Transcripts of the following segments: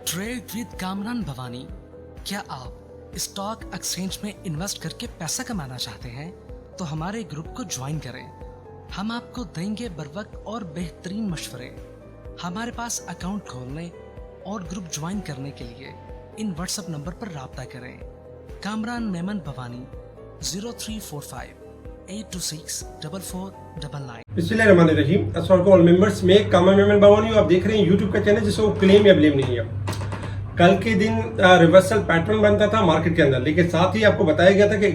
Trade with Kamran Bhavani. क्या आप stock exchange में इन्वेस्ट करके पैसा कमाना चाहते हैं तो हमारे ग्रुप को ज्वाइन करें। हम आपको देंगे बर वक्त और बेहतरीन मशवरे। हमारे पास अकाउंट खोलने और ग्रुप ज्वाइन करने के लिए इन व्हाट्सएप नंबर पर राब्ता करें। कामरान मेमन भवानी 0345 826 4499। बिस्मिल्लाहिर्रहमानिर्रहीम। अस्सलाम वालेकुम ऑल मेंबर्स। मैं कामरान मेमन भवानी हूँ। आप देख रहे हैं यूट्यूब का चैनल जिसको क्लेम या ब्लेम नहीं है। कल के दिन रिवर्सल पैटर्न बनता था मार्केट के अंदर, लेकिन साथ ही आपको बताया गया था कि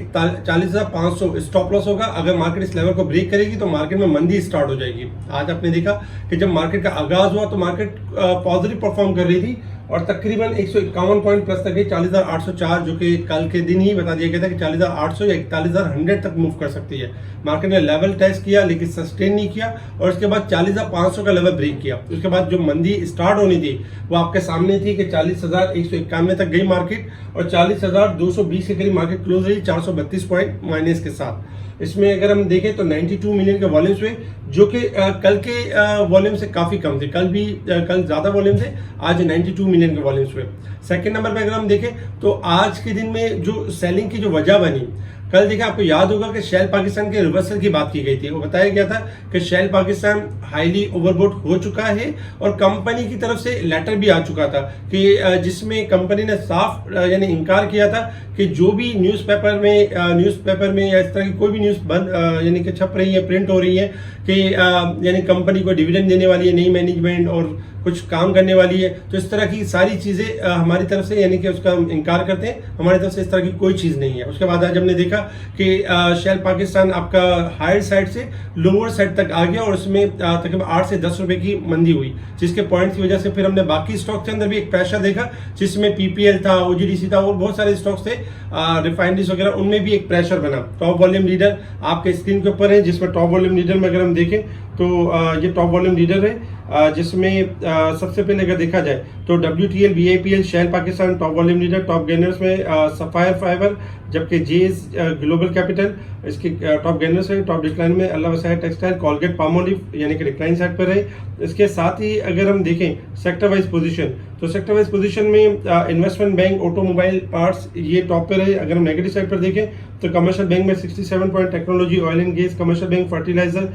40,500 स्टॉप लॉस होगा। अगर मार्केट इस लेवल को ब्रेक करेगी तो मार्केट में मंदी स्टार्ट हो जाएगी। आज आपने देखा कि जब मार्केट का आगाज हुआ तो मार्केट पॉजिटिव परफॉर्म कर रही थी और तकरीबन 151 पॉइंट प्लस तक गई 40,804, जो कि कल के दिन ही बता दिया गया था कि 40,800 या 41,100 तक मूव कर सकती है। मार्केट ने लेवल टेस्ट किया लेकिन सस्टेन नहीं किया और उसके बाद 40,500 का लेवल ब्रेक किया। उसके बाद जो मंदी स्टार्ट होनी थी वो आपके सामने थी कि 40,191 तक गई मार्केट और 40,220 के करीब मार्केट क्लोज रही 432 पॉइंट माइनस के साथ। इसमें अगर हम देखें तो 92 मिलियन के वॉल्यूम्स हुए, जो कि कल के वॉल्यूम से काफ़ी कम थे। कल ज़्यादा वॉल्यूम थे, आज 92 मिलियन के वॉल्यूम्स हुए। सेकंड नंबर पे अगर हम देखें तो आज के दिन में जो सेलिंग की जो वजह बनी, कल देखा आपको याद होगा कि शेल पाकिस्तान के रिवर्सल की बात की गई थी। वो बताया गया था कि शेल पाकिस्तान हाईली ओवरबोट हो चुका है और कंपनी की तरफ से लेटर भी आ चुका था कि जिसमें कंपनी ने साफ यानी इनकार किया था कि जो भी न्यूज़पेपर में या इस तरह की कोई भी न्यूज़ बंद यानी कि छप रही है, प्रिंट हो रही है कि यानी कंपनी को डिविडेंड देने वाली है नई मैनेजमेंट और कुछ काम करने वाली है, तो इस तरह की सारी चीज़ें हमारी तरफ से यानी कि उसका हम इनकार करते हैं। हमारी तरफ से इस तरह की कोई चीज़ नहीं है। उसके बाद आज हमने देखा कि शेल पाकिस्तान आपका हायर साइड से लोअर साइड तक आ गया और उसमें तकरीबन 8 से 10 रुपए की मंदी हुई, जिसके पॉइंट की वजह से फिर हमने बाकी स्टॉक के अंदर भी एक प्रेशर देखा, जिसमें पीपीएल था, ओजीडीसी था और बहुत सारे स्टॉक्स थे, रिफाइनरीज वगैरह, उनमें भी एक प्रेशर बना। टॉप वॉल्यूम लीडर आपके स्क्रीन के ऊपर है, जिसमें टॉप वॉल्यूम लीडर में अगर हम देखें तो ये टॉप वॉल्यूम लीडर है, जिसमें सबसे पहले अगर देखा जाए तो WTL, BAPL, Shell Pakistan top volume leader. Top gainers में सफायर फाइबर, जबकि जेज ग्लोबल कैपिटल इसके टॉप गेनर्स है। टॉप डिक्लाइन में Allah Wasaya textile, Colgate, Palmolive यानी कि डिक्लाइन साइड पर है। इसके साथ ही अगर हम देखें सेक्टर वाइज पोजीशन, तो सेक्टर वाइज पोजीशन में इन्वेस्टमेंट बैंक, ऑटोमोबाइल पार्ट्स ये टॉप पर है। अगर हम नेगेटिव साइड पर देखें तो कमर्शियल बैंक में 67 point, technology, oil and gas, commercial bank, fertiliser,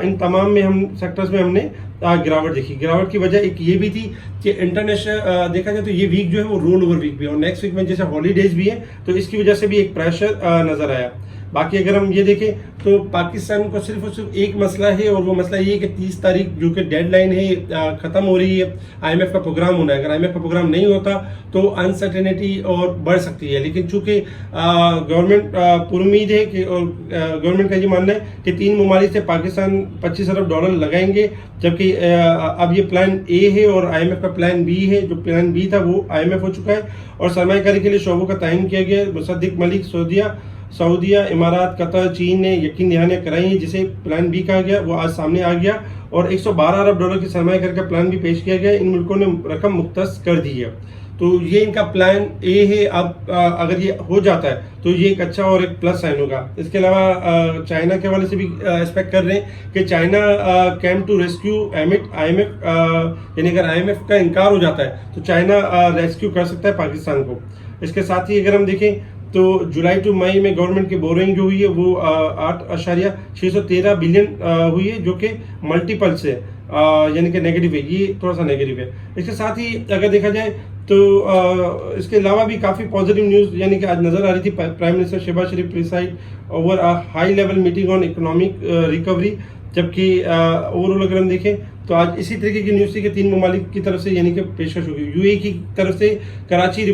इन तमाम में हम सेक्टर्स में हमने गिरावट देखी। गिरावट की वजह एक ये भी थी कि इंटरनेशनल देखा जाए तो ये वीक जो है वो रोल ओवर वीक भी है और नेक्स्ट वीक में जैसे हॉलीडेज भी है तो इसकी वजह से भी एक प्रेशर नजर आया। बाकी अगर हम ये देखें तो पाकिस्तान को सिर्फ और सिर्फ एक मसला है और वो मसला ये है कि 30 तारीख जो कि डेडलाइन है ख़त्म हो रही है, IMF का प्रोग्राम होना है। अगर IMF का प्रोग्राम नहीं होता तो अनसर्टेनिटी और बढ़ सकती है, लेकिन चूंकि गवर्नमेंट पुरुमीद है कि गवर्नमेंट का ये मानना है कि 3 ममालिक से पाकिस्तान $25 अरब लगाएंगे, जबकि अब ये प्लान ए है और IMF का प्लान बी है। जो प्लान बी था वो IMF हो चुका है और सरमायाकारी के लिए शोबों का तयन किया गया। मुसद्दिक मलिक सऊदिया, इमारात, कतर, चीन ने यकीन दहानियां कराई हैं, जिसे प्लान बी कहा गया, वो आज सामने आ गया और $112 अरब की सरमायाकारी का प्लान भी पेश किया गया। इन मुल्कों ने रकम मुख्तस कर दी है, तो ये इनका प्लान ए है। अब अगर ये हो जाता है तो ये एक अच्छा और एक प्लस साइन होगा। इसके अलावा चाइना के हवाले से भी एक्सपेक्ट कर रहे हैं कि China came to rescue amid IMF, यानी अगर IMF का इनकार हो जाता है तो चाइना रेस्क्यू कर सकता है पाकिस्तान को। इसके साथ ही अगर हम देखें तो जुलाई टू मई में गवर्नमेंट की बोरिंग जो हुई है वो 8.613 बिलियन हुई है, जो कि मल्टीपल से यानी कि नेगेटिव है, ये थोड़ा सा नेगेटिव है। इसके साथ ही अगर देखा जाए तो इसके अलावा भी काफ़ी पॉजिटिव न्यूज़ यानी कि आज नज़र आ रही थी। Prime minister Shahbaz Sharif preside over a high level meeting on economic recovery, जबकि ओवरऑल अगर हम देखें तो आज इसी तरीके की न्यूज़ थी कि 3 ममालिक की तरफ से यानी कि पेशकश होगी। UAE की तरफ से कराची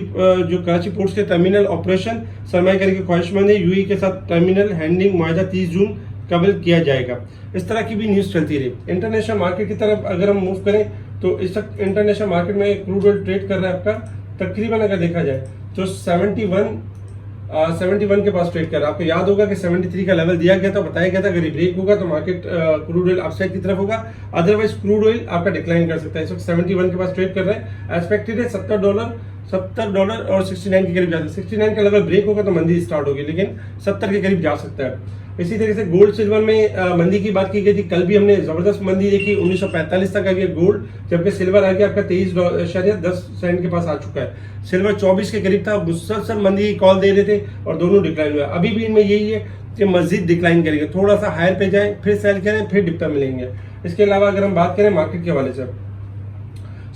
पोर्ट्स के टर्मिनल ऑपरेशन सरमायाकारी की ख्वाहिशमंद है। UAE के साथ टर्मिनल हैंडलिंग मुआहदा 30 जून कबल किया जाएगा। इस तरह की भी न्यूज़ चलती रही। इंटरनेशनल मार्केट की तरफ अगर हम मूव करें तो इस वक्त इंटरनेशनल मार्केट में क्रूड ऑयल ट्रेड कर रहा है आपका तकरीबन अगर देखा जाए तो 71 के पास ट्रेड कर रहा है। आपको याद होगा कि 73 का लेवल दिया गया था, बताया गया था अगर ब्रेक होगा तो मार्केट क्रूड ऑयल अपसाइड की तरफ होगा, अदरवाइज क्रूड ऑयल आपका डिक्लाइन कर सकता है। इस वक्त 71 के पास ट्रेड कर रहे हैं। एक्सपेक्टेड है $70 और 69 के करीब जाता है। 69 का लेवल ब्रेक होगा तो मंदी स्टार्ट होगी, लेकिन 70 के करीब जा सकता है। इसी तरह से गोल्ड सिल्वर में मंदी की बात की गई थी, कल भी हमने जबरदस्त मंदी देखी, 1945 तक आ गया गोल्ड, जबकि सिल्वर आ गया आपका 23.10 के पास आ चुका है। सिल्वर 24 के करीब था, मुसलसल मंदी की कॉल दे रहे थे और दोनों डिक्लाइन हुआ। अभी भी इनमें यही है कि मस्जिद डिक्लाइन करेंगे, थोड़ा सा हायर पे जाए फिर सेल करें फिर डिप पे मिलेंगे। इसके अलावा अगर हम बात करें मार्केट के हवाले से,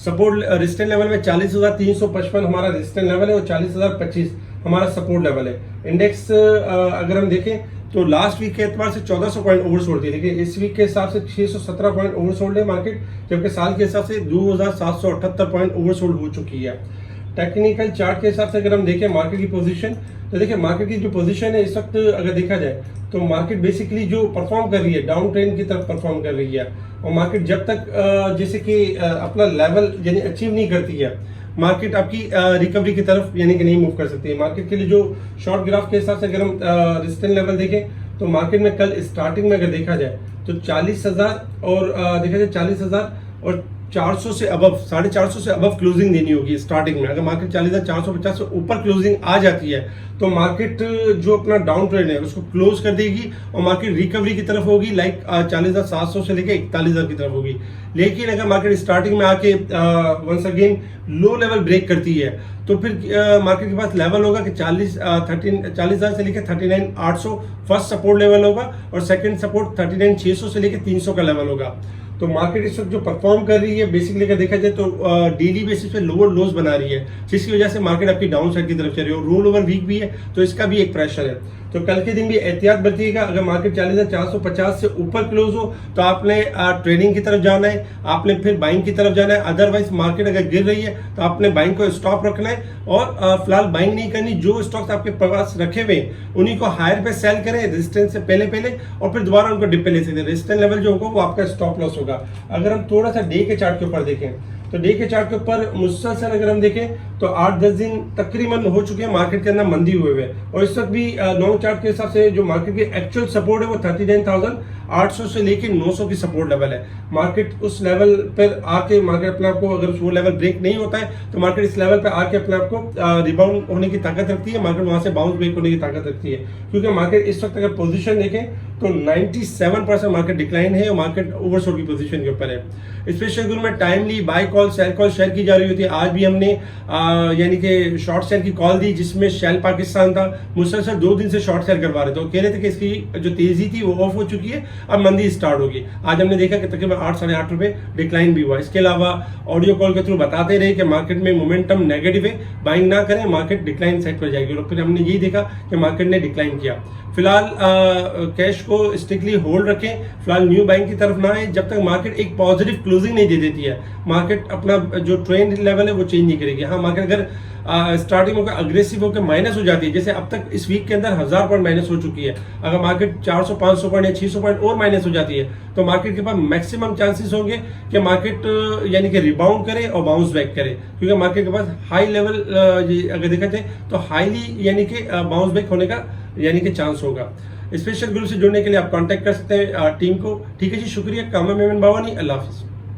सपोर्ट रेजिस्टेंस लेवल में 40,355 हमारा रेजिस्टेंस लेवल है और 40,025 हमारा सपोर्ट लेवल है। इंडेक्स अगर हम देखें तो लास्ट वीक के एतबार से 1400 पॉइंट ओवरसोल्ड थी, लेकिन इस वीक के हिसाब से 617 पॉइंट ओवरसोल्ड है मार्केट, जबकि साल के हिसाब से 2778 पॉइंट ओवरसोल्ड हो चुकी है। टेक्निकल चार्ट के हिसाब से अगर हम देखें मार्केट की पोजीशन, तो देखिए मार्केट की जो पोजीशन है इस वक्त अगर देखा जाए तो मार्केट बेसिकली जो परफॉर्म कर रही है डाउन ट्रेंड की तरफ परफॉर्म कर रही है, और मार्केट जब तक जैसे कि अपना लेवल यानी अचीव नहीं करती है, मार्केट आपकी रिकवरी की तरफ यानी कि नहीं मूव कर सकती है। मार्केट के लिए जो शॉर्ट ग्राफ के हिसाब से अगर हम रेजिस्टेंस लेवल देखें तो मार्केट में कल स्टार्टिंग में अगर देखा जाए तो 40,000 और देखा जाए 40,000 और 400 से अबव 450 से अबव क्लोजिंग देनी होगी स्टार्टिंग में। अगर मार्केट 40,450 से ऊपर क्लोजिंग आ जाती है तो मार्केट जो अपना डाउन ट्रेंड है उसको क्लोज कर देगी और मार्केट रिकवरी की तरफ होगी, लाइक 40,700 से लेकर 41,000 की तरफ होगी। लेकिन अगर मार्केट स्टार्टिंग में आके once again low level break करती है तो फिर मार्केट के पास लेवल होगा कि 40,000 से लेकर 39,800 फर्स्ट सपोर्ट लेवल होगा और सेकंड सपोर्ट 39,600 से लेकर 300 का लेवल होगा। तो मार्केट इस वक्त जो परफॉर्म कर रही है बेसिकली अगर देखा जाए तो डेली बेसिस पे लोअर लोज बना रही है, जिसकी वजह से मार्केट आपकी डाउन साइड की तरफ चल रही है और रोल ओवर वीक भी है, तो इसका भी एक प्रेशर है। तो कल के दिन भी एहतियात बरतिएगा। अगर मार्केट 40,450 से ऊपर क्लोज हो तो आपने ट्रेडिंग की तरफ जाना है, आपने फिर बाइंग की तरफ जाना है। अदरवाइज मार्केट अगर गिर रही है तो आपने बाइंग को स्टॉप रखना है और फिलहाल बाइंग नहीं करनी। जो स्टॉक्स आपके पास रखे हुए उन्हीं को हायर पे सेल करें रेजिस्टेंस से पहले और फिर दोबारा उनको डिप पे ले सकते हैं। रेजिस्टेंस लेवल जो होगा वो आपका स्टॉप लॉस होगा। अगर हम थोड़ा सा डे के चार्ट के ऊपर देखें तो डे के चार्ट के ऊपर मुसलसल अगर हम देखें तो 8-10 दिन तकरीबन हो चुके हैं मार्केट के अंदर मंदी हुए और इस वक्त भी लॉन्ग चार्ट के हिसाब से जो मार्केट की एक्चुअल सपोर्ट है वो 39,800 से लेकर 900 की सपोर्ट लेवल है। मार्केट उस लेवल पर आके मार्केट अपने आप को अगर वो लेवल ब्रेक नहीं होता है तो मार्केट इस लेवल पर आके अपने आप को रिबाउंड होने की ताकत रखती है, मार्केट वहां से बाउंस बैक होने की ताकत रखती है। क्योंकि मार्केट इस वक्त अगर पोजीशन देखें तो 97% मार्केट डिक्लाइन है और मार्केट ओवरसोल्ड की पोजीशन के ऊपर है। स्पेशली अगर में timely buy call sell call share की जा रही होती है। आज भी हमने यानी कि शॉर्ट सेल की कॉल दी जिसमें शेल पाकिस्तान था, मुसलसल 2 दिन से शॉर्ट सेल करवा रहे थे और कह रहे थे कि इसकी जो तेजी थी वो ऑफ हो चुकी है, अब मंदी स्टार्ट होगी। आज हमने देखा कि तकरीबन 8 साढ़े 8 रुपए डिक्लाइन भी हुआ। इसके अलावा ऑडियो कॉल के थ्रू बताते रहे कि मार्केट में मोमेंटम नेगेटिव है, बाइंग ना करें, मार्केट डिक्लाइन साइड पर जाएगी और फिर हमने यही देखा कि मार्केट ने डिक्लाइन किया। फिलहाल कैश को स्ट्रिक्टली होल्ड रखें, फिलहाल न्यू बाइंग की तरफ ना आए जब तक मार्केट एक पॉजिटिव क्लोजिंग नहीं दे देती है। मार्केट अपना जो ट्रेंड लेवल है वो चेंज नहीं करेगी। हाँ, मार्केट अगर स्टार्टिंग होकर अग्रेसिव होकर माइनस हो जाती है, जैसे अब तक इस वीक के अंदर 1000 पॉइंट माइनस हो चुकी है, अगर मार्केट 400-500 पॉइंट या 600 पॉइंट और माइनस हो जाती है तो मार्केट के पास मैक्सिमम चांसेस होंगे कि मार्केट यानी कि रिबाउंड करे और बाउंस बैक करे, क्योंकि मार्केट के पास हाई लेवल अगर देखा जाए तो हाईली यानी कि बाउंस बैक होने का यानी कि चांस होगा। स्पेशल ग्रुप से जुड़ने के लिए आप कांटेक्ट कर सकते हैं टीम को। ठीक है जी, शुक्रिया। कामा मेमन बावानी, अल्लाह हाफिज़।